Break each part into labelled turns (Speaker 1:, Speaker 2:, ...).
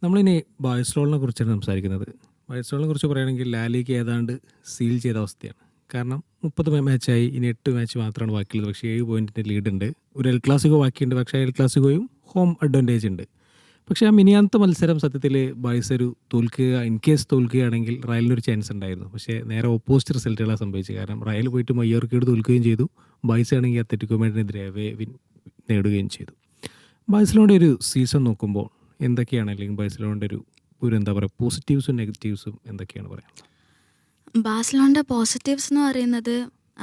Speaker 1: നമ്മളിനി ബാഴ്സലോണിനെ കുറിച്ചാണ് സംസാരിക്കുന്നത്. ബാഴ്സലോണിനെ കുറിച്ച് പറയുകയാണെങ്കിൽ ലാലിഗ ഏതാണ്ട് സീൽ ചെയ്ത അവസ്ഥയാണ്. കാരണം 30 മാച്ചായി, ഇനി 8 മാച്ച് മാത്രമാണ് ബാക്കിയുള്ളത്. പക്ഷേ 7 പോയിൻറ്റിൻ്റെ ലീഡുണ്ട്. ഒരു എൽ ക്ലാസിക്കോ ബാക്കിയുണ്ട്. പക്ഷേ എൽ ക്ലാസിക്കോയും ഹോം അഡ്വാൻറ്റേജ് ഉണ്ട്. പക്ഷേ ആ മിനിയാന്നത്തെ മത്സരം സത്യത്തിൽ ബാഴ്സ ഒരു തോൽക്കുക, ഇൻ കേസ് തോൽക്കുകയാണെങ്കിൽ റയലിനൊരു ചാൻസ് ഉണ്ടായിരുന്നു. പക്ഷേ നേരെ ഓപ്പോസിറ്റ് റിസൾട്ടുകളാണ് സംഭവിച്ചത്. കാരണം റയൽ പോയിട്ട് മയ്യോർക്കയോട് തോൽക്കുകയും ചെയ്തു. ബാഴ്സ ആണെങ്കിൽ അത്ലറ്റിക്കോ മാഡ്രിഡിനെതിരെ അവേ വിൻ നേടുകയും ചെയ്തു. ബാഴ്സലോണിൻ്റെ ഒരു സീസൺ നോക്കുമ്പോൾ എന്തൊക്കെയാണ്, അല്ലെങ്കിൽ ബാഴ്സലോണിൻ്റെ ഒരു എന്താ പറയുക, പോസിറ്റീവ്സും നെഗറ്റീവ്സും എന്തൊക്കെയാണ് പറയാനുള്ളത്?
Speaker 2: ബാഴ്സലോണിൻ്റെ പോസിറ്റീവ്സ് എന്ന് പറയുന്നത്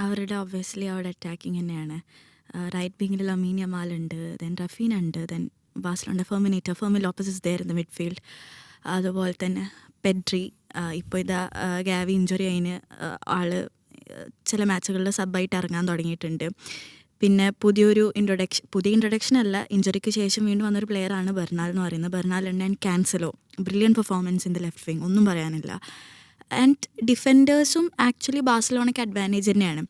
Speaker 2: അവരുടെ ഒബ്വിയസ്ലി അവരുടെ അറ്റാക്കിങ് തന്നെയാണ്. റൈറ്റ് വിങ്ങിൽ ലമീൻ യമാൽ ഉണ്ട്, ദെൻ റഫീൻ ഉണ്ട്, ദെൻ ബാഴ്സലോണിൻ്റെ Fermin Lopez is there in the midfield. അതുപോലെ തന്നെ പെഡ്രി, ഇപ്പോൾ ഇതാ ഗാവി ഇഞ്ചുറി അതിന് ആള് ചില മാച്ചുകളിൽ സബ്ബായിട്ട് ഇറങ്ങാൻ തുടങ്ങിയിട്ടുണ്ട്. പിന്നെ പുതിയ ഇൻട്രൊഡക്ഷൻ അല്ല, ഇഞ്ചുറിക്ക് ശേഷം വീണ്ടും വന്നൊരു പ്ലെയറാണ് ബെർനാൽ എന്ന് പറയുന്നത്. Bernal and Cancelo, brilliant performance in the left wing, ഒന്നും പറയാനില്ല. ആൻഡ് ഡിഫൻഡേഴ്സും ആക്ച്വലി ബാഴ്സലോണയ്ക്ക് അഡ്വാൻറ്റേജ് തന്നെയാണ്.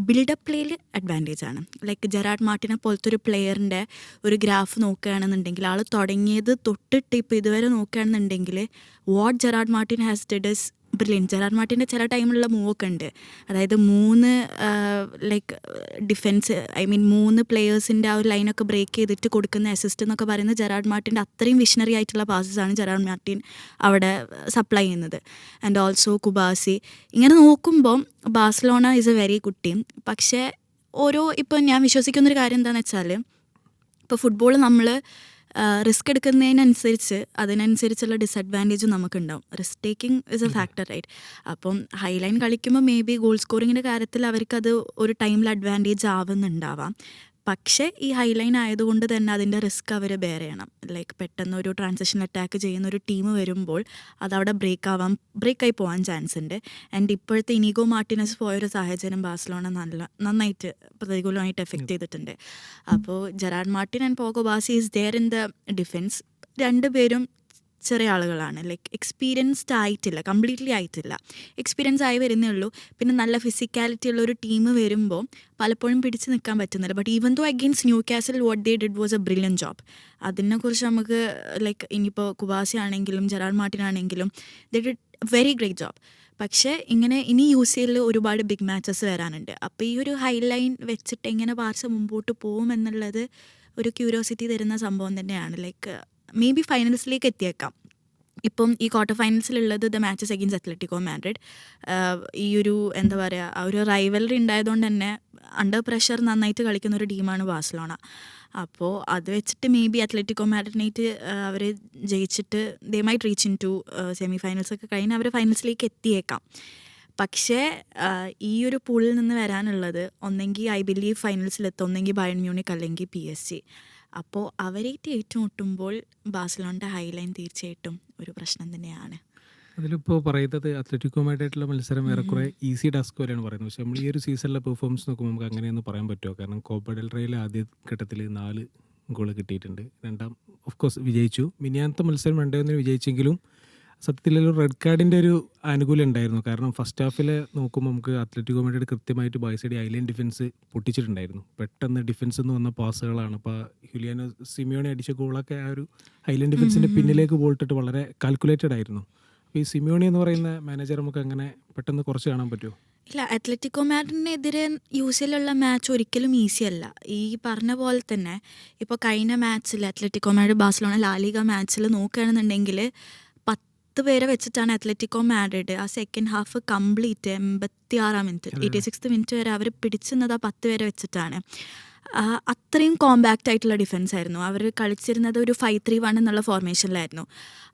Speaker 2: ബിൽഡപ്പ് പ്ലേയിൽ അഡ്വാൻറ്റേജ് ആണ്. ലൈക്ക് ജെറാർഡ് മാർട്ടിനെ പോലത്തെ ഒരു പ്ലെയറിൻ്റെ ഒരു ഗ്രാഫ് നോക്കുകയാണെന്നുണ്ടെങ്കിൽ, ആൾ തുടങ്ങിയത് തൊട്ടിട്ട് ഇപ്പോൾ ഇതുവരെ നോക്കുകയാണെന്നുണ്ടെങ്കിൽ what Gerard Martin has did is brilliant. ജെറാർഡ് മാർട്ടിൻ്റെ ചില ടൈമിലുള്ള മൂവൊക്കെ ഉണ്ട്. അതായത് 3 ലൈക്ക് ഡിഫെൻസ്, ഐ മീൻ 3 പ്ലെയേഴ്സിൻ്റെ ആ ഒരു ലൈനൊക്കെ ബ്രേക്ക് ചെയ്തിട്ട് കൊടുക്കുന്ന അസിസ്റ്റ് എന്നൊക്കെ പറയുന്നത് ജെറാർഡ് മാർട്ടിൻ്റെ അത്രയും വിഷണറി ആയിട്ടുള്ള പാസസാണ് ജെറാർഡ് മാർട്ടിൻ അവിടെ സപ്ലൈ ചെയ്യുന്നത്. And also കുബാസി. ഇങ്ങനെ നോക്കുമ്പോൾ Barcelona is A very good team. പക്ഷേ ഇപ്പോൾ ഞാൻ വിശ്വസിക്കുന്നൊരു കാര്യം എന്താണെന്ന് വെച്ചാൽ, ഇപ്പോൾ ഫുട്ബോൾ നമ്മൾ റിസ്ക് എടുക്കുന്നതിനനുസരിച്ച് അതിനനുസരിച്ചുള്ള ഡിസഡ്വാൻറ്റേജും നമുക്കുണ്ടാവും. Risk taking is a factor, right? അപ്പം ഹൈലൈൻ കളിക്കുമ്പോൾ മേ ബി ഗോൾ സ്കോറിങ്ങിൻ്റെ കാര്യത്തിൽ അവർക്കത് ഒരു ടൈമിൽ അഡ്വാൻറ്റേജ് ആവുന്നുണ്ടാവാം. പക്ഷേ ഈ ഹൈലൈൻ ആയതുകൊണ്ട് തന്നെ അതിൻ്റെ റിസ്ക് അവർ ബെയർ ചെയ്യണം. ലൈക്ക് പെട്ടെന്ന് ഒരു ട്രാൻസിഷൻ അറ്റാക്ക് ചെയ്യുന്ന ഒരു ടീം വരുമ്പോൾ അതവിടെ ബ്രേക്കായി പോകാൻ ചാൻസ് ഉണ്ട്. ആൻഡ് ഇപ്പോഴത്തെ ഇനിഗോ മാർട്ടിനസ് പോയൊരു സാഹചര്യം ബാഴ്സലോണ നന്നായിട്ട് പ്രതികൂലമായിട്ട് എഫക്റ്റ് ചെയ്തിട്ടുണ്ട്. അപ്പോൾ Gerard Martin and Pau Cubarsi is there in the defence. രണ്ടുപേരും ചെറിയ ആളുകളാണ്. ലൈക്ക് എക്സ്പീരിയൻസ്ഡ് ആയിട്ടില്ല, കംപ്ലീറ്റ്ലി ആയിട്ടില്ല, എക്സ്പീരിയൻസ് ആയി വരുന്നേ ഉള്ളൂ. പിന്നെ നല്ല ഫിസിക്കാലിറ്റി ഉള്ള ഒരു ടീം വരുമ്പോൾ പലപ്പോഴും പിടിച്ച് നിൽക്കാൻ പറ്റുന്നില്ല. But even though against Newcastle what they did was a brilliant job. അതിനെക്കുറിച്ച് നമുക്ക് ലൈക്ക് ഇനിയിപ്പോൾ കുബാസി ആണെങ്കിലും ജെറാർഡ് മാർട്ടിൻ ആണെങ്കിലും they did very great job. പക്ഷേ ഇനി UCL ഒരുപാട് ബിഗ് മാച്ചസ് വരാനുണ്ട്. അപ്പോൾ ഈ ഒരു ഹൈലൈൻ വെച്ചിട്ട് എങ്ങനെ ബാർസ മുമ്പോട്ട് പോകും എന്നുള്ളത് ഒരു ക്യൂരിയോസിറ്റി തരുന്ന സംഭവം തന്നെയാണ്. ലൈക്ക് മേ ബി ഫൈനൽസിലേക്ക് എത്തിയേക്കാം. ഇപ്പം ഈ ക്വാർട്ടർ ഫൈനൽസിലുള്ളത് the matches against Atletico Madrid. ഈ ഒരു എന്താ പറയുക, ആ ഒരു റൈവലറി ഉണ്ടായതുകൊണ്ട് തന്നെ അണ്ടർ പ്രഷർ നന്നായിട്ട് കളിക്കുന്ന ഒരു ടീമാണ് ബാഴ്സലോണ. അപ്പോൾ അത് വെച്ചിട്ട് മേ ബി അത്ലറ്റിക്കോ മാഡ്രിഡിനായിട്ട് അവർ ജയിച്ചിട്ട് they might reach into semi ഫൈനൽസൊക്കെ കഴിഞ്ഞ് അവർ ഫൈനൽസിലേക്ക് എത്തിയേക്കാം. പക്ഷേ ഈ ഒരു പൂളിൽ നിന്ന് വരാനുള്ളത് ഒന്നെങ്കിൽ ഐ ബിലീവ് ഫൈനൽസിലെത്തും, ഒന്നെങ്കിൽ ബയൺ മ്യൂണിക് അല്ലെങ്കിൽ PSG. അപ്പോൾ അവരായിട്ട് ഏറ്റുമുട്ടുമ്പോൾ ബാഴ്സലോണയുടെ ഹൈലൈൻ തീർച്ചയായിട്ടും ഒരു പ്രശ്നം തന്നെയാണ്.
Speaker 1: അതിലിപ്പോൾ പറയുന്നത് അത്ലറ്റിക്കോ മാഡ്രിഡുള്ള മത്സരം ഏറെക്കുറെ ഈസി ടാസ്ക് പോലെയാണ് പറയുന്നത്. പക്ഷേ നമ്മൾ ഈ ഒരു സീസണിലെ പെർഫോമൻസ് നോക്കുമ്പോൾ നമുക്ക് അങ്ങനെയൊന്നും പറയാൻ പറ്റുമോ? കാരണം കോപ്പ ഡെൽ റേയിൽ ആദ്യ ഘട്ടത്തിൽ 4 ഗോൾ കിട്ടിയിട്ടുണ്ട്. രണ്ടാം ഓഫ് കോഴ്സ് വിജയിച്ചു. മിനിയാന്നത്തെ മത്സരം 2-1 വിജയിച്ചെങ്കിലും സത്യത്തിലൊരു റെഡ് കാർഡിൻ്റെ ഒരു ആനുകൂല്യം ഉണ്ടായിരുന്നു. കാരണം ഫസ്റ്റ് ഹാഫിൽ നോക്കുമ്പോൾ നമുക്ക് അത്ലറ്റിക്കോ മാഡ്രിഡ് കൃത്യമായിട്ട് ബാഴ്സയുടെ ഐലൈൻ ഡിഫൻസ് പൊട്ടിച്ചിട്ടുണ്ടായിരുന്നു. പെട്ടെന്ന് ഡിഫൻസിൽ നിന്ന് വന്ന പാസുകളാണ്. അപ്പോൾ ഹുലിയാനോ സിമിയോണി അടിച്ച ഗോളൊക്കെ ആ ഒരു ഐലൈൻ ഡിഫൻസിൻ്റെ പിന്നിലേക്ക് ബോൾട്ടിട്ട് വളരെ കാൽക്കുലേറ്റഡ് ആയിരുന്നു. അപ്പോൾ ഈ സിമിയോണി എന്ന് പറയുന്ന മാനേജർ നമുക്ക് അങ്ങനെ പെട്ടെന്ന് കുറച്ച് കാണാൻ പറ്റുമോ?
Speaker 2: ഇല്ല, അത്ലറ്റിക്കോ മാഡ്രിഡിനെതിരെ UCL മാച്ച് ഒരിക്കലും ഈസി അല്ല. ഈ പറഞ്ഞ പോലെ തന്നെ ഇപ്പോൾ കഴിഞ്ഞ മാച്ചിൽ അത്ലറ്റിക്കോ മാഡ്രിഡ് ബാഴ്സലോണ ലാലിഗ മാച്ചിൽ നോക്കുകയാണെന്നുണ്ടെങ്കിൽ 10 പേരെ വെച്ചിട്ടാണ് അത്ലറ്റിക്കോ മാഡ്രിഡ് ആ second half complete 86 minute 86 minute വരെ അവർ പിടിച്ചിരുന്നത് ആ 10 പേരെ വെച്ചിട്ടാണ്. അത്രയും കോമ്പാക്റ്റ് ആയിട്ടുള്ള ഡിഫൻസ് ആയിരുന്നു. അവർ കളിച്ചിരുന്നത് ഒരു 5-3-1 എന്നുള്ള ഫോർമേഷനിലായിരുന്നു.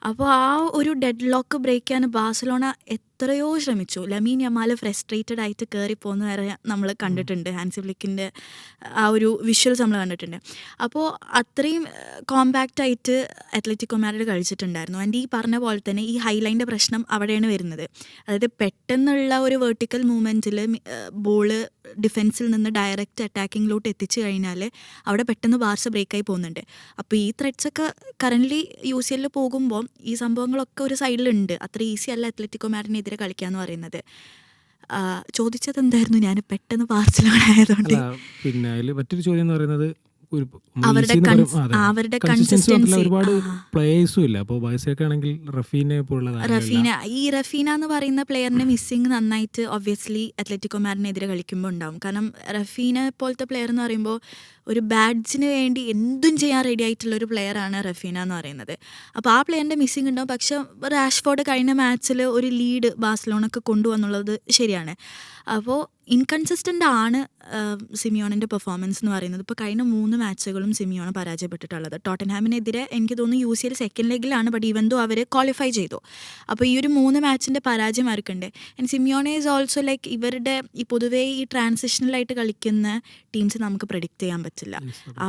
Speaker 2: അപ്പോൾ ആ ഒരു ഡെഡ് ലോക്ക് ബ്രേക്ക് ചെയ്യാൻ ബാഴ്സലോണ എത്രയോ ശ്രമിച്ചു. ലമീൻ യമാൽ ഫ്രസ്ട്രേറ്റഡ് ആയിട്ട് കയറിപ്പോകുന്ന വരെ നമ്മൾ കണ്ടിട്ടുണ്ട്. ഹാൻസി ഫ്ലിക്കിൻ്റെ ആ ഒരു വിഷ്വൽസ് നമ്മൾ കണ്ടിട്ടുണ്ട്. അപ്പോൾ അത്രയും കോമ്പാക്റ്റ് ആയിട്ട് അത്ലറ്റിക്കോ മാഡ്രിഡ് കളിച്ചിട്ടുണ്ടായിരുന്നു. ആൻഡ് ഈ പറഞ്ഞ പോലെ തന്നെ ഈ ഹൈലൈൻ്റെ പ്രശ്നം അവിടെയാണ് വരുന്നത്. അതായത് പെട്ടെന്നുള്ള ഒരു വെർട്ടിക്കൽ മൂവ്മെൻറ്റിൽ ബോള് ഡിഫെൻസിൽ നിന്ന് ഡയറക്റ്റ് അറ്റാക്കിങ്ങിലോട്ട് എത്തിച്ചു കഴിഞ്ഞാൽ അവിടെ പെട്ടെന്ന് ബാർസ ബ്രേക്കായി പോകുന്നുണ്ട്. അപ്പോൾ ഈ ത്രെഡ്സൊക്കെ കറൻ്റ്ലി UCL പോകുമ്പോൾ ഈ സംഭവങ്ങളൊക്കെ ഒരു സൈഡിലുണ്ട്. അത്ര ഈസി അല്ല അത്ലറ്റിക്കോ മാഡ്രിഡിനെതിരെ കളിക്കാന്ന് പറയുന്നത്. ചോദിച്ചത് എന്തായിരുന്നു? ഞാൻ പെട്ടെന്ന് ബാർസലോണ ആയതുകൊണ്ട്.
Speaker 1: പിന്നെ അതിൽ മറ്റൊരു ചോദ്യം എന്ന് പറയുന്നത്, ഒരു
Speaker 2: അവരുടെ അവരുടെ
Speaker 1: കൺസിസ്റ്റൻസി മാത്രമല്ല
Speaker 2: കൺസിസ്റ്റൻസി.
Speaker 1: ഒരുപാട് പ്ലേയേഴ്സും ഇല്ല. അപ്പോൾ ബാഴ്സയൊക്കെ ആണെങ്കിൽ റഫീനെ പോലുള്ള
Speaker 2: റഫീന എന്ന് പറയുന്ന പ്ലെയറിന്റെ മിസ്സിങ് നന്നായിട്ട് ഒബ്വിയസ്ലി അത്ലറ്റിക്കോ മാഡ്രിഡിനെതിരെ കളിക്കുമ്പോൾ ഉണ്ടാവും. കാരണം റഫീന പോലത്തെ പ്ലെയർ എന്ന് പറയുമ്പോൾ ഒരു ബാഡ്ജിന് വേണ്ടി എന്തും ചെയ്യാൻ റെഡി ആയിട്ടുള്ള ഒരു പ്ലെയറാണ് റഫീന എന്ന് പറയുന്നത്. അപ്പോൾ ആ പ്ലെയറിന്റെ മിസ്സിങ് ഉണ്ടാവും. പക്ഷെ റാഷ്ഫോർഡ് കഴിഞ്ഞ മാച്ചിൽ ഒരു ലീഡ് ബാഴ്സലോണക്ക് കൊണ്ടുവന്നുള്ളത് ശരിയാണ്. അപ്പോൾ ഇൻകൺസിസ്റ്റൻ്റ് ആണ് സിമിയോണിൻ്റെ പെർഫോമൻസ് എന്ന് പറയുന്നത്. ഇപ്പോൾ കഴിഞ്ഞ 3 മാച്ചുകളും സിമിയോണ് പരാജയപ്പെട്ടിട്ടുള്ളത്. ടോട്ടൻഹാമിനെതിരെ എനിക്ക് തോന്നുന്നു UCL സെക്കൻഡ് ലെഗിലാണ്, ബട്ട് ഈവൻ ദോ അവർ ക്വാളിഫൈ ചെയ്തു. അപ്പോൾ ഈ ഒരു 3 മാച്ചിൻ്റെ പരാജയം ആർക്കുണ്ട്. And Simeone is also like ഇവരുടെ ഈ പൊതുവേ ഈ ട്രാൻസിഷണലായിട്ട് കളിക്കുന്ന ടീംസ് നമുക്ക് പ്രെഡിക്റ്റ് ചെയ്യാൻ പറ്റില്ല.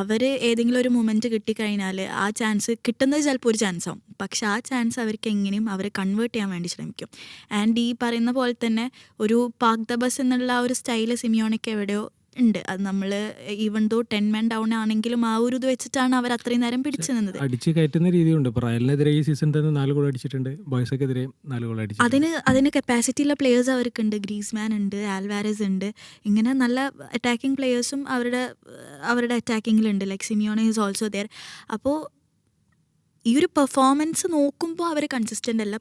Speaker 2: അവർ ഏതെങ്കിലും ഒരു മൊമെൻറ്റ് കിട്ടിക്കഴിഞ്ഞാൽ ആ ചാൻസ് കിട്ടുന്നത് ചിലപ്പോൾ ഒരു ചാൻസ് ആവും, പക്ഷെ ആ ചാൻസ് അവർക്ക് എങ്ങനെയും അവരെ കൺവേർട്ട് ചെയ്യാൻ വേണ്ടി ശ്രമിക്കും. ആൻഡ് ഈ പറയുന്ന പോലെ തന്നെ ഒരു പാക് ദ ബസ് എന്നുള്ള ആ ഒരു സ്റ്റൈല് സിമിയോണയ്ക്ക് എവിടെയോ ഉണ്ട്. അത് നമ്മൾ ഈവൻ ദോ 10 men ഡൗൺ ആണെങ്കിലും ആ ഒരു ഇത് വെച്ചിട്ടാണ് അവർ അത്രയും നേരം പിടിച്ചു നിന്നത്.
Speaker 1: അടിച്ച് കയറ്റുന്ന രീതിയുണ്ട്. ഇപ്പോൾ റയലിനെതിരെ ഈ സീസൺ തന്നെ 4 ഗോൾ അടിച്ചിട്ടുണ്ട്. ബോയ്സക്കെതിരെ 4 ഗോൾ അടിച്ചിട്ടുണ്ട്.
Speaker 2: അതിന് കപ്പാസിറ്റി ഉള്ള പ്ലേയേഴ്സ് അവർക്കുണ്ട്. ഗ്രീസ്മാൻ ഉണ്ട്, ആൽവാരസ് ഉണ്ട്, ഇങ്ങനെ നല്ല അറ്റാക്കിംഗ് പ്ലേയേഴ്സും അവരുടെ അറ്റാക്കിങ്ങിലുണ്ട്. Like Simeone is also there. അപ്പോൾ ഈ ഒരു പെർഫോമൻസ് നോക്കുമ്പോൾ അവർ കൺസിസ്റ്റൻ്റ് അല്ല.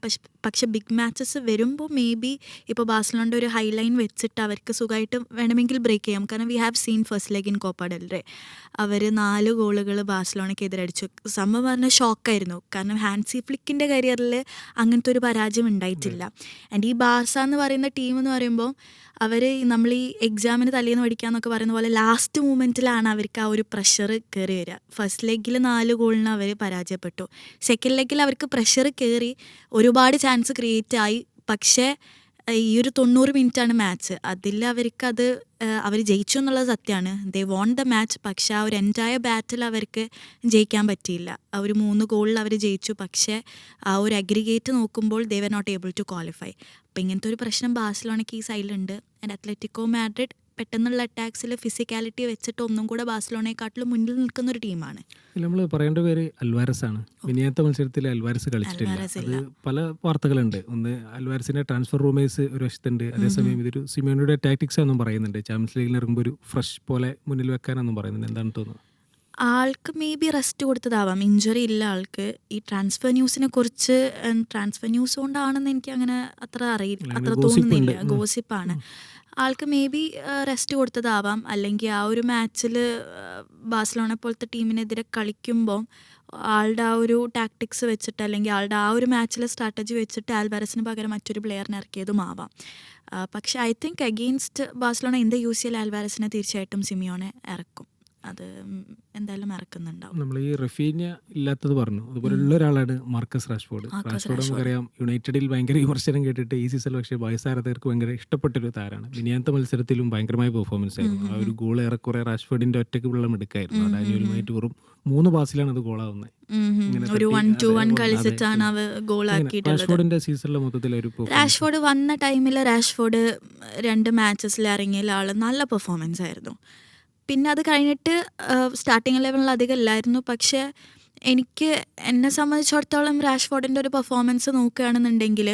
Speaker 2: പക്ഷെ ബിഗ് മാച്ചസ് വരുമ്പോൾ മേ ബി ഇപ്പോൾ ബാഴ്സലോണയുടെ ഒരു ഹൈ ലൈൻ വെച്ചിട്ട് അവർക്ക് സുഖമായിട്ട് വേണമെങ്കിൽ ബ്രേക്ക് ചെയ്യാം. കാരണം we have seen first leg in Copa del Rey അവർ 4 ഗോളുകൾ ബാഴ്സലോണയ്ക്കെതിരെ അടിച്ചു. സംഭവം പറഞ്ഞാൽ ഷോക്കായിരുന്നു. കാരണം ഹാൻസി ഫ്ലിക്കിൻ്റെ കരിയറിൽ അങ്ങനത്തെ ഒരു പരാജയം ഉണ്ടായിട്ടില്ല. ആൻഡ് ഈ ബാർസ എന്ന് പറയുന്ന ടീം എന്ന് പറയുമ്പോൾ അവർ നമ്മൾ ഈ എക്സാമിന് തലേന്ന് പഠിക്കാന്നൊക്കെ പറയുന്ന പോലെ ലാസ്റ്റ് മൂമെൻറ്റിലാണ് അവർക്ക് ആ ഒരു പ്രഷർ കയറി വരിക. ഫസ്റ്റ് ലെഗിൽ 4 ഗോളിന് അവർ പരാജയപ്പെട്ടു. സെക്കൻഡ് ലെഗിൽ അവർക്ക് പ്രഷർ കയറി ഒരുപാട് ചാൻസ് ക്രിയേറ്റ് ആയി. പക്ഷേ ഈ ഒരു 90 മിനിറ്റാണ് മാച്ച്. അതിൽ അവർക്കത് അവർ ജയിച്ചു എന്നുള്ളത് സത്യമാണ്. ദേ വോൺ ദ മാച്ച്. പക്ഷേ ആ ഒരു എൻറ്റയർ ബാറ്റിൽ അവർക്ക് ജയിക്കാൻ പറ്റിയില്ല. ആ ഒരു 3 ഗോളിൽ അവർ ജയിച്ചു. പക്ഷേ ആ ഒരു അഗ്രിഗേറ്റ് നോക്കുമ്പോൾ they were not able to qualify. അപ്പോൾ ഇങ്ങനത്തെ ഒരു പ്രശ്നം ബാഴ്സലോണയ്ക്ക് ഈ സൈഡിലുണ്ട്. ആൻഡ് അത്ലറ്റിക്കോ മാഡ്രിഡ് പെട്ടെന്നുള്ള അറ്റാക്സിൽ ഫിസിക്കാലിറ്റി വെച്ചിട്ട് ഒന്നും കൂടെ ബാഴ്സലോണയെക്കാട്ടിലും മുന്നിൽ നിൽക്കുന്ന ഒരു ടീമാണ്.
Speaker 1: നമ്മൾ പറയേണ്ട പേര് അൽവാരസ് ആണ്. മിനിയാത്ത മത്സരത്തിൽ അൽവാരസ് കളിച്ചിട്ടില്ല. അത് പല വാർത്തകളുണ്ട്. ഒന്ന് അൽവാരസിന്റെ ട്രാൻസ്ഫർ റൂമേഴ്സ് ഒരു വശത്തുണ്ട്. അതേസമയം ഇതൊരു സിമിയോണയുടെ ടാക്ടിക്സ് എന്നും പറയുന്നുണ്ട്. ചാമ്പ്യൻസ് ലീഗിൽ ഇറങ്ങുമ്പോൾ ഒരു ഫ്രഷ് പോലെ മുന്നിൽ വെക്കാനെന്നും പറയുന്നുണ്ട്. എന്താണ് തോന്നുന്നത്?
Speaker 2: ആൾക്ക് മേ ബി റെസ്റ്റ് കൊടുത്തതാവാം. ഇഞ്ചുറി ഇല്ല ആൾക്ക്. ഈ ട്രാൻസ്ഫർ ന്യൂസിനെ കുറിച്ച് ട്രാൻസ്ഫർ ന്യൂസ് കൊണ്ടാണെന്ന് എനിക്ക് അങ്ങനെ അത്ര തോന്നുന്നില്ല. ഗോസിപ്പാണ്. ആൾക്ക് മേ ബി റെസ്റ്റ് കൊടുത്തതാവാം. അല്ലെങ്കിൽ ആ ഒരു മാച്ചിൽ ബാഴ്സലോണ പോലത്തെ ടീമിനെതിരെ കളിക്കുമ്പോൾ ആളുടെ ആ ഒരു ടാക്ടിക്സ് വെച്ചിട്ട് അല്ലെങ്കിൽ ആളുടെ ആ ഒരു മാച്ചിലെ സ്ട്രാറ്റജി വെച്ചിട്ട് ആൽവാരസിന് പകരം മറ്റൊരു പ്ലെയറിനെ ഇറക്കിയതും ആവാം. പക്ഷേ I think against Barcelona in the UCL ആൽവാരസിനെ തീർച്ചയായിട്ടും സിമിയോണെ ഇറക്കും. അത് എന്തായാലും ഇറക്കുന്നുണ്ടാവും.
Speaker 1: നമ്മൾ ഈ റഫീന ഇല്ലാത്തത് പറഞ്ഞു. അതുപോലുള്ള ഒരാളാണ് മാർക്കസ് റാഷ്ഫോർഡ്. നമുക്കറിയാം യുണൈറ്റഡിൽ ഭയങ്കര വിമർശനം കേട്ടിട്ട് ഈ സീസണിൽ പക്ഷേ ബാഴ്സ ആരാധകർക്ക് ഭയങ്കര ഇഷ്ടപ്പെട്ടൊരു താരമാണ്. മിനിയാത്ത മത്സരത്തിലും ഭയങ്കരമായ പെർഫോമൻസ് ആയിരുന്നു. ആ ഒരു ഗോൾ ഏറെക്കുറെ റാഷ്ഫോർഡിന്റെ ഒറ്റയ്ക്ക് വെള്ളം എടുക്കായിരുന്നു. ഡാനിയലുമായിട്ട് വെറും 3 പാസിലാണ് അത് ഗോളാവുന്നത്.
Speaker 2: ഒരു 1-2-1 കളിച്ചിട്ടാണ് അവർ ഗോളാക്കിയിട്ടുള്ളത്.
Speaker 1: റാഷ്ഫോർഡിന്റെ സീസണിലെ മൊത്തത്തിൽ ഒരു
Speaker 2: റാഷ്ഫോർഡ് വന്ന ടൈമിൽ റാഷ്ഫോർഡ് 2 മാച്ചസിൽ ഇറങ്ങിയ ആൾ നല്ല പെർഫോമൻസ് ആയിരുന്നു. പിന്നെ അത് കഴിഞ്ഞിട്ട് സ്റ്റാർട്ടിങ് ലെവലിൽ അധികം ഇല്ലായിരുന്നു. പക്ഷേ എന്നെ സംബന്ധിച്ചിടത്തോളം റാഷ്ഫോർഡിൻ്റെ ഒരു പെർഫോമൻസ് നോക്കുകയാണെന്നുണ്ടെങ്കിൽ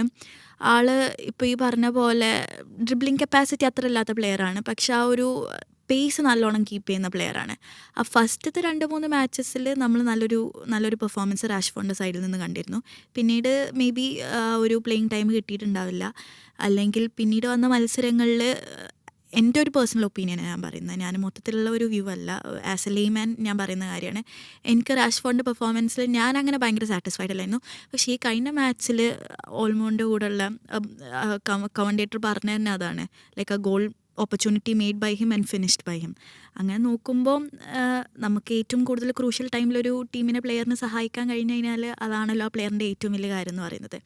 Speaker 2: ആൾ ഇപ്പോൾ ഈ പറഞ്ഞ പോലെ ഡ്രിബ്ലിംഗ് കപ്പാസിറ്റി അത്ര ഇല്ലാത്ത പ്ലെയറാണ്. പക്ഷെ ആ ഒരു പേസ് നല്ലോണം കീപ്പ് ചെയ്യുന്ന പ്ലെയറാണ്. ആ ഫസ്റ്റത്തെ 2-3 മാച്ചസിൽ നമ്മൾ നല്ലൊരു പെർഫോമൻസ് റാഷ്ഫോർഡിൻ്റെ സൈഡിൽ നിന്ന് കണ്ടിരുന്നു. പിന്നീട് മേ ബി ഒരു പ്ലേയിങ് ടൈം കിട്ടിയിട്ടുണ്ടാവില്ല. അല്ലെങ്കിൽ പിന്നീട് വന്ന മത്സരങ്ങളിൽ എൻ്റെ ഒരു പേഴ്സണൽ ഒപ്പീനിയനാണ് ഞാൻ പറയുന്നത്. ഞാൻ മൊത്തത്തിലുള്ള ഒരു വ്യൂ അല്ല. ആസ് എ ലേമാൻ ഞാൻ പറയുന്ന കാര്യമാണ്. എനിക്ക് റാഷ്ഫോർഡിൻ്റെ പെർഫോമൻസിൽ ഞാൻ അങ്ങനെ ഭയങ്കര സാറ്റിസ്ഫൈഡ് അല്ലായിരുന്നു. പക്ഷേ ഈ കഴിഞ്ഞ മാച്ചിൽ ഓൾമോൻ്റെ കൂടെയുള്ള കമൻറ്റേറ്റർ പറഞ്ഞ തന്നെ അതാണ്. Like a goal opportunity made by him and finished by him. അങ്ങനെ നോക്കുമ്പോൾ നമുക്ക് ഏറ്റവും കൂടുതൽ ക്രൂഷ്യൽ ടൈമിലൊരു ടീമിനെ പ്ലെയറിനെ സഹായിക്കാൻ കഴിഞ്ഞ് കഴിഞ്ഞാൽ അതാണല്ലോ ആ പ്ലെയറിൻ്റെ ഏറ്റവും വലിയ കാര്യം എന്ന് പറയുന്നത്.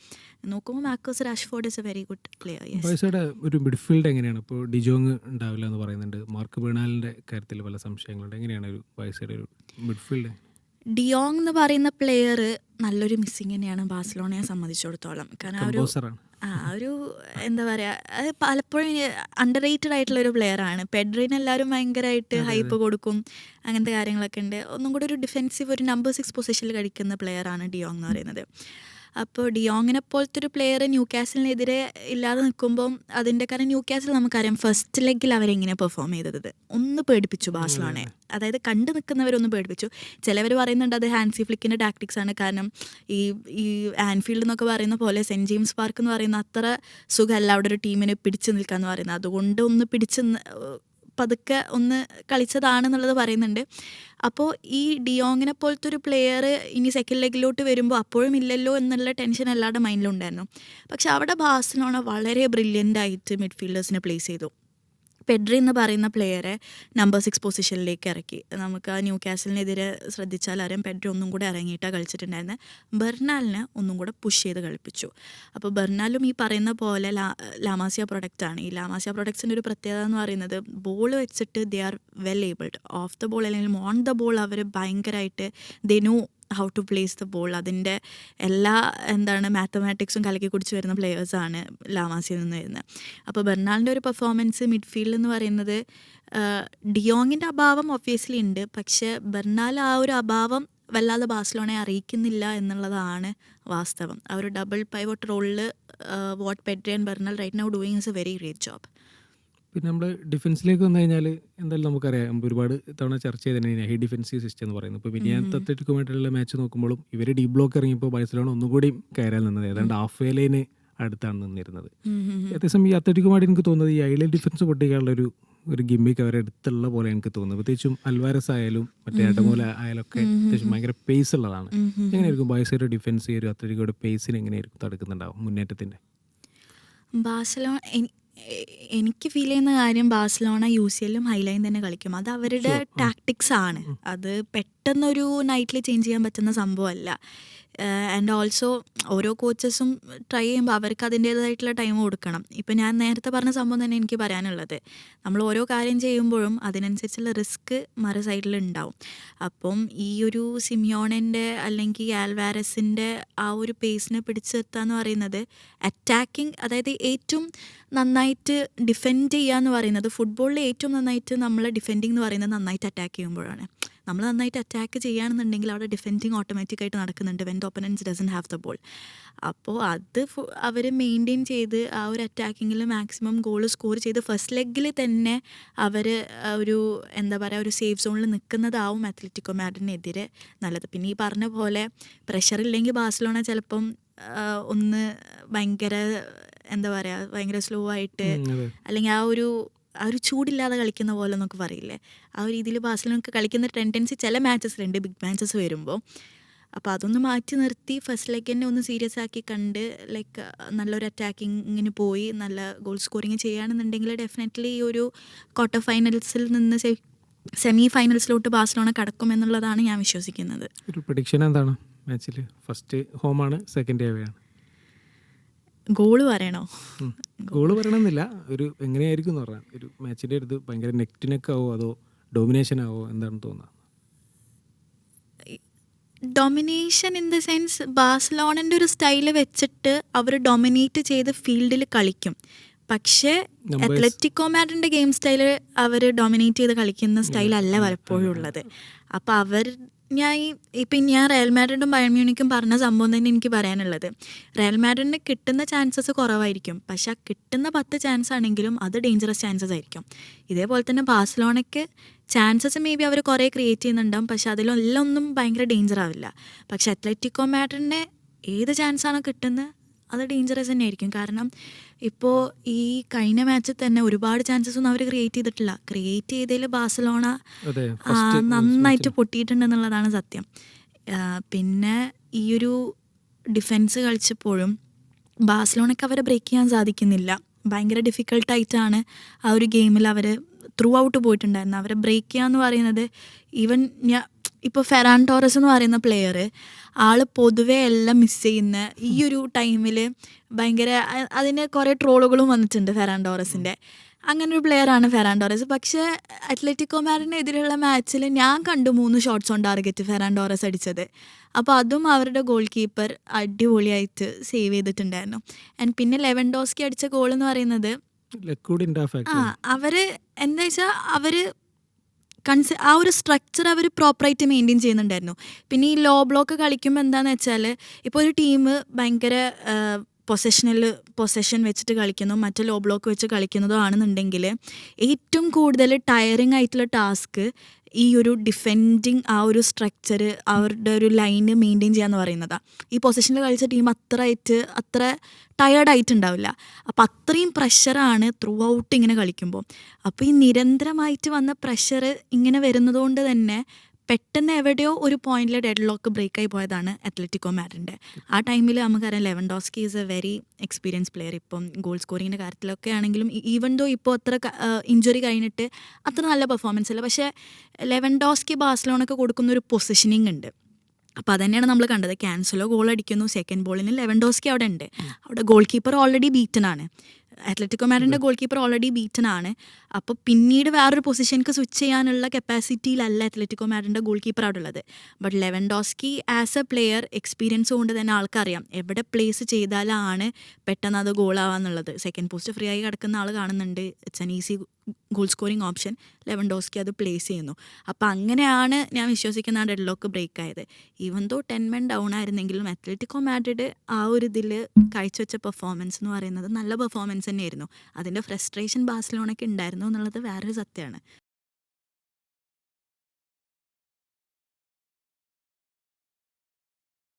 Speaker 2: നോക്കുമ്പോൾ Marcus Rashford is a very good player.
Speaker 1: ബാഴ്സയുടെ ഒരു മിഡ്ഫീൽഡ് എങ്ങനെയാണ്? ഇപ്പോൾ ഡിജോങ് ഉണ്ടാവില്ല എന്ന് പറയുന്നുണ്ട്. മാർക്ക് ബേണാലിൻ്റെ കാര്യത്തിൽ പല സംശയങ്ങളുണ്ട്. എങ്ങനെയാണ് ഒരു ബാഴ്സയുടെ ഒരു മിഡ്ഫീൽഡ്?
Speaker 2: ഡിയോങ് എന്ന് പറയുന്ന പ്ലെയർ നല്ലൊരു മിസ്സിങ് തന്നെയാണ് ബാഴ്സലോണയെ സംബന്ധിച്ചിടത്തോളം. കാരണം ഒരു എന്താ പറയുക, അത് പലപ്പോഴും അണ്ടർ റേറ്റഡ് ആയിട്ടുള്ള ഒരു പ്ലെയറാണ്. പെഡ്രിന് എല്ലാവരും ഭയങ്കരമായിട്ട് ഹൈപ്പ് കൊടുക്കും, അങ്ങനത്തെ കാര്യങ്ങളൊക്കെ ഉണ്ട്. ഒന്നും കൂടി ഒരു ഡിഫെൻസീവ്, ഒരു നമ്പർ 6 പൊസിഷനിൽ കളിക്കുന്ന പ്ലെയറാണ് ഡിയോങ് എന്ന് പറയുന്നത്. അപ്പോൾ ഡിയോങ്ങിനെ പോലത്തെ ഒരു പ്ലെയർ ന്യൂ കാസിലിനെതിരെ ഇല്ലാതെ നിൽക്കുമ്പം അതിൻ്റെ കാരണം ന്യൂ കാസിൽ നമുക്കറിയാം ഫസ്റ്റ് ലെഗിൽ അവരെങ്ങനെ പെർഫോം ചെയ്തത് ഒന്ന് പേടിപ്പിച്ചു ബാഴ്സലോണയെ. അതായത് കണ്ടു നിൽക്കുന്നവരൊന്നും പേടിപ്പിച്ചു. ചിലവർ പറയുന്നുണ്ട് അത് ഹാൻസി ഫ്ലിക്കിൻ്റെ ടാക്ടിക്സ് ആണ്. കാരണം ഈ ഈ ആൻഫീൽഡ് എന്നൊക്കെ പറയുന്ന പോലെ സെൻറ്റ് ജെയിംസ് പാർക്ക് എന്ന് പറയുന്ന അത്ര സുഖമല്ല അവിടെ ഒരു ടീമിനെ പിടിച്ചു നിൽക്കാന്ന് പറയുന്നത്. അതുകൊണ്ട് ഒന്ന് പതുക്കെ ഒന്ന് കളിച്ചതാണെന്നുള്ളത് പറയുന്നുണ്ട്. അപ്പോൾ ഈ ഡിയോങ്ങിനെ പോലത്തെ ഒരു പ്ലെയർ ഇനി സെക്കൻഡ് ലെഗിലോട്ട് വരുമ്പോൾ അപ്പോഴും ഇല്ലല്ലോ എന്നുള്ള ടെൻഷൻ എല്ലാവരുടെ മൈൻഡിലുണ്ടായിരുന്നു. പക്ഷെ അവിടെ ബാഴ്സലോണ വളരെ ബ്രില്യൻ്റ് ആയിട്ട് മിഡ്ഫീൽഡേഴ്സിനെ പ്ലേസ് ചെയ്തു. പെഡ്രി എന്ന് പറയുന്ന പ്ലെയറെ നമ്പർ 6 പൊസിഷനിലേക്ക് ഇറക്കി. നമുക്ക് ആ ന്യൂ കാസിലിനെതിരെ ശ്രദ്ധിച്ചാൽ അറിയാം പെഡ്രി ഒന്നും കൂടെ ഇറങ്ങിയിട്ടാണ് കളിച്ചിട്ടുണ്ടായിരുന്നത്. ബെർണാലിനെ ഒന്നും കൂടെ പുഷ് ചെയ്ത് കളിപ്പിച്ചു. അപ്പോൾ ബെർണാലും ഈ പറയുന്ന പോലെ ലാമാസിയ പ്രൊഡക്റ്റാണ്. ഈ ലാമാസിയ പ്രൊഡക്ട്സിൻ്റെ ഒരു പ്രത്യേകത എന്ന് പറയുന്നത് ബോൾ വെച്ചിട്ട് they are well abled. Off the ball അല്ലെങ്കിൽ ഓൺ ദ ബോൾ അവർ ഭയങ്കരമായിട്ട് they know how to place the ball. അതിൻ്റെ എല്ലാ മാത്തമാറ്റിക്സും കലക്കി കുടിച്ച് വരുന്ന പ്ലെയേഴ്സാണ് ലാമാസിയിൽ നിന്ന് വരുന്നത്. അപ്പോൾ ബെർണാളിൻ്റെ ഒരു പെർഫോമൻസ് മിഡ്ഫീൽഡ് എന്ന് പറയുന്നത് ഡിയോങ്ങിൻ്റെ അഭാവം ഒബ്വിയസ്ലി ഉണ്ട്. പക്ഷേ ബെർണാൽ ആ ഒരു അഭാവം വല്ലാതെ ബാഴ്സലോണയെ അറിയിക്കുന്നില്ല എന്നുള്ളതാണ് വാസ്തവം. ആ ഒരു ഡബിൾ പൈവോട്ട് റോളിൽ what Pedri and Bernal right now doing is a very great job.
Speaker 1: പിന്നെ നമ്മൾ ഡിഫൻസിലേക്ക് വന്നു കഴിഞ്ഞാൽ എന്തായാലും നമുക്കറിയാം, നമുക്ക് ഒരുപാട് തവണ ചർച്ച ചെയ്തതിന് ഹൈ ഡിഫൻസീവ് സിസ്റ്റം എന്ന് പറയുന്നത്. ഇപ്പോൾ മിനിയാന്നത്തെ അത്ലറ്റിക്കുമായിട്ടുള്ള മാച്ച് നോക്കുമ്പോഴും ഇവർ ഡി ബ്ലോക്ക് ഇറങ്ങിയപ്പോൾ ബാഴ്സലോണ ഒന്നുകൂടി കയറാൻ നിന്നത് ഏതാണ്ട് ഹാഫ് വേ ലൈന് അടുത്താണ് നിന്നിരുന്നത്. അത്യാവശ്യം ഈ അത്ലറ്റിക്കുമായിട്ട് എനിക്ക് തോന്നുന്നത് ഈ ഐലൻഡ് ഡിഫൻസ് പൊട്ടിക്കാനുള്ള ഒരു ഗിമ്മിക്ക് അവരുടെ അടുത്തുള്ള പോലെ എനിക്ക് തോന്നുന്നത്. പ്രത്യേകിച്ചും അൽവാരസ് ആയാലും മറ്റേ അടമൂല ആയാലൊക്കെ അത്യാവശ്യം ഭയങ്കര പേസ് ഉള്ളതാണ്. എങ്ങനെയായിരിക്കും ബാഴ്സയുടെ ഡിഫൻസ് ഈ ഒരു അത്ലറ്റിക്കോയുടെ പേസിന് എങ്ങനെയായിരിക്കും തടുക്കുന്നുണ്ടാവും മുന്നേറ്റത്തിൻ്റെ?
Speaker 2: ബാഴ്സലോണ എനിക്ക് ഫീൽ ചെയ്യുന്ന കാര്യം ബാഴ്സലോണ UCL-ലും ഹൈലൈൻ തന്നെ കളിക്കും. അത് അവരുടെ ടാക്ടിക്സ് ആണ്. അത് പെട്ടെന്നൊരു നൈറ്റിൽ ചേഞ്ച് ചെയ്യാൻ പറ്റുന്ന സംഭവമല്ല. ആൻഡ് ഓൾസോ ഓരോ കോച്ചസും ട്രൈ ചെയ്യുമ്പോൾ അവർക്ക് അതിൻ്റേതായിട്ടുള്ള ടൈം കൊടുക്കണം. ഇപ്പം ഞാൻ നേരത്തെ പറഞ്ഞ സംഭവം തന്നെ എനിക്ക് പറയാനുള്ളത്. നമ്മൾ ഓരോ കാര്യം ചെയ്യുമ്പോഴും അതിനനുസരിച്ചുള്ള റിസ്ക് മറു സൈഡിൽ ഉണ്ടാവും. അപ്പം ഈ ഒരു സിമിയോണിൻ്റെ അല്ലെങ്കിൽ ആൽവാരസിൻ്റെ ആ ഒരു പേസിനെ പിടിച്ചെത്തുക എന്ന് പറയുന്നത് അറ്റാക്കിങ്, അതായത് ഏറ്റവും നന്നായിട്ട് ഡിഫെൻഡ് ചെയ്യുക എന്ന് പറയുന്നത് ഫുട്ബോളിൽ ഏറ്റവും നന്നായിട്ട് നമ്മൾ ഡിഫെൻഡിങ് എന്ന് പറയുന്നത് നന്നായിട്ട് അറ്റാക്ക് ചെയ്യുമ്പോഴാണ്. നമ്മൾ നന്നായിട്ട് അറ്റാക്ക് ചെയ്യുകയാണെന്നുണ്ടെങ്കിൽ അവിടെ ഡിഫെൻഡിങ് ഓട്ടോമാറ്റിക്കായിട്ട് നടക്കുന്നുണ്ട് when the opponents doesn't have the ball. അപ്പോൾ അത് അവർ മെയിൻറ്റെയിൻ ചെയ്ത് ആ ഒരു അറ്റാക്കിങ്ങിൽ മാക്സിമം ഗോൾ സ്കോർ ചെയ്ത് ഫസ്റ്റ് ലെഗിൽ തന്നെ അവർ ഒരു ഒരു സേഫ് സോണിൽ നിൽക്കുന്നതാവും അത്ലറ്റിക്കോ മാഡ്രിഡിനെതിരെ നല്ലത്. പിന്നെ ഈ പറഞ്ഞ പോലെ പ്രഷറില്ലെങ്കിൽ ബാഴ്സലോണ ചിലപ്പം ഒന്ന് ഭയങ്കര ഭയങ്കര സ്ലോ ആയിട്ട് അല്ലെങ്കിൽ ആ ഒരു ചൂടില്ലാതെ കളിക്കുന്ന പോലെ എന്നൊക്കെ പറയില്ലേ, ആ ഒരു രീതിയിൽ ബാഴ്സലോണക്ക് കളിക്കുന്ന ടെൻഡൻസി ചില മാച്ചസിലുണ്ട് ബിഗ് മാച്ചസ് വരുമ്പോൾ. അപ്പോൾ അതൊന്ന് മാറ്റി നിർത്തി ഫസ്റ്റ് ലെഗ് തന്നെ ഒന്ന് സീരിയസ് ആക്കി കണ്ട് നല്ലൊരു അറ്റാക്കിങ്ങിന് പോയി നല്ല ഗോൾ സ്കോറിങ് ചെയ്യുകയാണെന്നുണ്ടെങ്കിൽ ഡെഫിനറ്റ്ലി ഈ ഒരു ക്വാർട്ടർ ഫൈനൽസിൽ നിന്ന് സെമി ഫൈനൽസിലോട്ട് ബാഴ്സലോണ കടക്കും എന്നുള്ളതാണ് ഞാൻ വിശ്വസിക്കുന്നത്. ഒരു പ്രഡിക്ഷൻ എന്താണ് മാച്ചിൽ? ഫസ്റ്റ് ഹോമാണ്, സെക്കൻഡ് എവേയാണ്. ഗോള് പറയണോ? ഗോള് പറയണമെന്നില്ല, ഒരു എങ്ങനെയായിരിക്കും എന്ന് പറഞ്ഞാൽ ഒരു മാച്ചിൻ്റെ അടുത്ത് ഭയങ്കര നെക്ക് ആവോ അതോ ഡോമിനേഷൻ ആവോ, എന്താണ് തോന്നുന്നത്? ഡൊമിനേഷൻ ഇൻ ദ സെൻസ് ബാഴ്സലോണൻ്റെ ഒരു സ്റ്റൈല് വെച്ചിട്ട് അവർ ഡൊമിനേറ്റ് ചെയ്ത് ഫീൽഡിൽ കളിക്കും. പക്ഷേ അത്ലറ്റിക്കോ മാഡ്രിഡിൻ്റെ ഗെയിം സ്റ്റൈല് അവർ ഡൊമിനേറ്റ് ചെയ്ത് കളിക്കുന്ന സ്റ്റൈലല്ല പലപ്പോഴും ഉള്ളത്. അപ്പോൾ ഞാൻ റയൽ മാഡ്രിഡും ബയൺ മ്യൂണിക്കും പറഞ്ഞ സംഭവം തന്നെ എനിക്ക് പറയാനുള്ളത്. റയൽ മാഡ്രിഡിന് കിട്ടുന്ന ചാൻസസ് കുറവായിരിക്കും, പക്ഷെ ആ കിട്ടുന്ന 10 ചാൻസ് ആണെങ്കിലും അത് ഡേഞ്ചറസ് ചാൻസസ് ആയിരിക്കും. ഇതേപോലെ തന്നെ ബാഴ്സലോണയ്ക്ക് ചാൻസസ് മേ ബി അവർ കുറേ ക്രിയേറ്റ് ചെയ്യുന്നുണ്ടാവും, പക്ഷെ അതിലെല്ലാം ഒന്നും ഭയങ്കര ഡേഞ്ചർ ആവില്ല. പക്ഷെ അത്ലറ്റിക്കോ മാഡ്രിഡിന് ഏത് ചാൻസാണോ കിട്ടുന്നത് അത് ഡേഞ്ചറസ് തന്നെ ആയിരിക്കും. കാരണം ഇപ്പോൾ ഈ കഴിഞ്ഞ മാച്ചിൽ തന്നെ ഒരുപാട് ചാൻസസ് ഒന്നും അവർ ക്രിയേറ്റ് ചെയ്തിട്ടില്ല. ക്രിയേറ്റ് ചെയ്തതിൽ ബാഴ്സലോണ നന്നായിട്ട് പൊട്ടിയിട്ടുണ്ടെന്നുള്ളതാണ് സത്യം. പിന്നെ ഈ ഒരു ഡിഫെൻസ് കളിച്ചപ്പോഴും ബാഴ്സലോണയ്ക്ക് അവരെ ബ്രേക്ക് ചെയ്യാൻ സാധിക്കുന്നില്ല. ഭയങ്കര ഡിഫിക്കൽട്ടായിട്ടാണ് ആ ഒരു ഗെയിമിൽ അവർ ത്രൂ ഔട്ട് പോയിട്ടുണ്ടായിരുന്നത്. അവരെ ബ്രേക്ക് ചെയ്യുക എന്ന് പറയുന്നത് ഈവൻ ഇപ്പോൾ ഫെറാൻ ടോറസ് എന്ന് പറയുന്ന പ്ലെയർ ആൾ പൊതുവെ എല്ലാം മിസ് ചെയ്യുന്ന ഈ ഒരു ടൈമിൽ ഭയങ്കര അതിന് കുറേ ട്രോളുകളും വന്നിട്ടുണ്ട് ഫെറാൻ ടോറസിൻ്റെ. അങ്ങനെ ഒരു പ്ലെയറാണ് ഫെറാൻ ടോറസ്. പക്ഷേ അത്ലറ്റിക്കോ മാഡ്രിഡിനെതിരെയുള്ള മാച്ചിൽ ഞാൻ കണ്ടു 3 shots on target Ferran Torres അടിച്ചത്. അപ്പോൾ അതും അവരുടെ ഗോൾ കീപ്പർ അടിപൊളിയായിട്ട് സേവ് ചെയ്തിട്ടുണ്ടായിരുന്നു. ആൻഡ് പിന്നെ ലെവൻഡോസ്കി അടിച്ച ഗോൾ എന്ന് പറയുന്നത് അവർ എന്താ വെച്ചാൽ അവർ ആ ഒരു സ്ട്രക്ചർ അവർ പ്രോപ്പറായിട്ട് മെയിൻറ്റെയിൻ ചെയ്യുന്നുണ്ടായിരുന്നു. പിന്നെ ഈ ലോ ബ്ലോക്ക് കളിക്കുമ്പോൾ എന്താണെന്ന് വെച്ചാൽ ഇപ്പോൾ ഒരു ടീം ഭയങ്കര പൊസഷൻ വെച്ചിട്ട് കളിക്കുന്നു, മറ്റേ ലോ ബ്ലോക്ക് വെച്ച് കളിക്കുന്നതോ ആണെന്നുണ്ടെങ്കിൽ ഏറ്റവും കൂടുതൽ ടയറിങ് ആയിട്ടുള്ള ടാസ്ക് ഈ ഒരു ഡിഫെൻഡിങ് ആ ഒരു സ്ട്രക്ചർ അവരുടെ ഒരു ലൈന് മെയിൻറ്റെയിൻ ചെയ്യാന്ന് പറയുന്നതാണ്. ഈ പൊസിഷനിൽ കളിച്ച ടീം അത്ര ടയേർഡായിട്ടുണ്ടാവില്ല. അപ്പം അത്രയും പ്രഷറാണ് ത്രൂ ഔട്ട് ഇങ്ങനെ കളിക്കുമ്പോൾ. അപ്പോൾ ഈ നിരന്തരമായിട്ട് വന്ന പ്രഷർ ഇങ്ങനെ വരുന്നതുകൊണ്ട് തന്നെ പെട്ടെന്ന് എവിടെയോ ഒരു പോയിന്റിൽ ഡെഡ് ലോക്ക് ബ്രേക്കായി പോയതാണ് അത്ലറ്റിക്കോ മാഡ്രിഡിൻ്റെ. ആ ടൈമിൽ നമുക്കറിയാം Lewandowski is A very experience player. ഇപ്പം ഗോൾ സ്കോറിങ്ങിൻ്റെ കാര്യത്തിലൊക്കെ ആണെങ്കിലും ഈവൻ ദോ ഇപ്പോൾ അത്ര ഇഞ്ചുറി കഴിഞ്ഞിട്ട് അത്ര നല്ല പെർഫോമൻസ് അല്ല, പക്ഷേ ലെവൻഡോസ്കി ബാഴ്സലോണയ്ക്ക് കൊടുക്കുന്ന ഒരു പൊസിഷനിങ് ഉണ്ട്. അപ്പോൾ അതന്നെയാണ് നമ്മൾ കണ്ടത്. ക്യാൻസലോ ഗോൾ അടിക്കുന്നു, സെക്കൻഡ് ബോളിന് ലെവൻഡോസ്കി അവിടെ ഉണ്ട്. അവിടെ ഗോൾ കീപ്പർ ഓൾറെഡി ബീറ്റനാണ്. അത്ലറ്റിക്കോ മാഡ്രിഡിൻ്റെ ഗോൾ കീപ്പർ ഓൾറെഡി ബീറ്റനാണ്. അപ്പോൾ പിന്നീട് വേറൊരു പൊസിഷനിലേക്ക് സ്വിച്ച് ചെയ്യാനുള്ള കപ്പാസിറ്റിയിലല്ല അത്ലറ്റിക്കോ മാഡ്രിഡിൻ്റെ ഗോൾ കീപ്പർ അവിടെ ഉള്ളത്. But Lewandowski as a player experience കൊണ്ട് തന്നെ ആൾക്കറിയാം എവിടെ പ്ലേസ് ചെയ്താലാണ് പെട്ടെന്ന് അത് ഗോളാവാന്നുള്ളത്. സെക്കൻഡ് പോസ്റ്റ് ഫ്രീ ആയി കിടക്കുന്ന ആൾ കാണുന്നുണ്ട്, it's an easy goal scoring option. Lewandowski അത് പ്ലേസ് ചെയ്യുന്നു. അപ്പോൾ അങ്ങനെയാണ് ഞാൻ വിശ്വസിക്കുന്ന ആ ഡെഡ് ലോക്ക് ബ്രേക്ക് ആയത്. ഈവൻ ദോ 10 men ഡൗൺ ആയിരുന്നെങ്കിലും അത്ലറ്റിക്കോ മാഡ്രിഡ് ആ ഒരു ഇതിൽ കാഴ്ചവെച്ച പെർഫോമൻസ് എന്ന് പറയുന്നത് നല്ല പെർഫോമൻസ് തന്നെയായിരുന്നു. അതിൻ്റെ ഫ്രസ്ട്രേഷൻ ബാഴ്സലോണയ്ക്ക് ഉണ്ടായിരുന്നു എന്നുള്ളത് വേറൊരു സത്യമാണ്.